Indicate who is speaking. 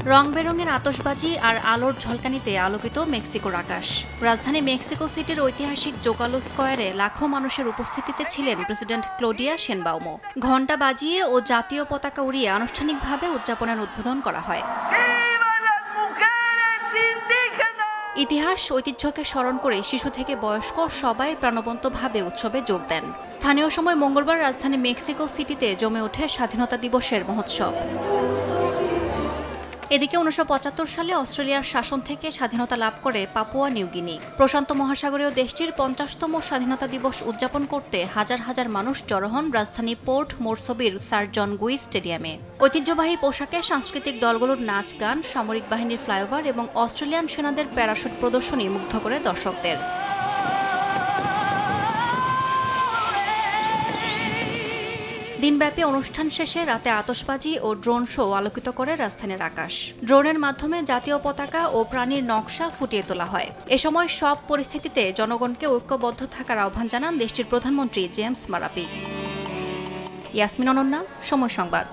Speaker 1: রং-বেরঙের আতশবাজি আর আলোর ঝলকানিতে আলোকিত মেক্সিকোর আকাশ। রাজধানী মেক্সিকো সিটির ঐতিহাসিক জোকালো স্কয়ারে লাখো মানুষের উপস্থিতিতে ছিলেন প্রেসিডেন্ট ক্লোডিয়া শেনবাউমো। ঘণ্টা বাজিয়ে ও জাতীয় পতাকা উড়িয়ে আনুষ্ঠানিকভাবে উদযাপনের উদ্বোধন করা হয়। ইতিহাস ঐতিহ্যকে স্মরণ করে শিশু থেকে বয়স্ক সবাই প্রাণবন্তভাবে উৎসবে যোগ দেন। স্থানীয় সময় মঙ্গলবার রাজধানী মেক্সিকো সিটিতে জমে ওঠে স্বাধীনতা দিবসের মহোৎসব। এদিকে ১৯৭৫ সালে অস্ট্রেলিয়ার শাসন থেকে স্বাধীনতা লাভ করে পাপুয়া নিউগিনি। প্রশান্ত মহাসাগরীয় দেশটির ৫০তম স্বাধীনতা দিবস উদযাপন করতে হাজার হাজার মানুষ জড়ো হন রাজধানী পোর্ট মোরসবির স্যার জন গুই স্টেডিয়ামে। ঐতিহ্যবাহী পোশাকে সাংস্কৃতিক দলগুলোর নাচ গান, সামরিক বাহিনীর ফ্লাইওভার এবং অস্ট্রেলিয়ান সেনাদের প্যারাশুট প্রদর্শনী মুগ্ধ করে দর্শকদের। দিনব্যাপী অনুষ্ঠান শেষে রাতে আতশবাজি ও ড্রোন শো আলোকিত করে রাজধানীর আকাশ। ড্রোনের মাধ্যমে জাতীয় পতাকা ও প্রাণীর নকশা ফুটিয়ে তোলা হয়। এ সময় সব পরিস্থিতিতে জনগণকে ঐক্যবদ্ধ থাকার আহ্বান জানান দেশটির প্রধানমন্ত্রী জেমস মারাপি। ইয়াসমিন অনন্যা, সময় সংবাদ।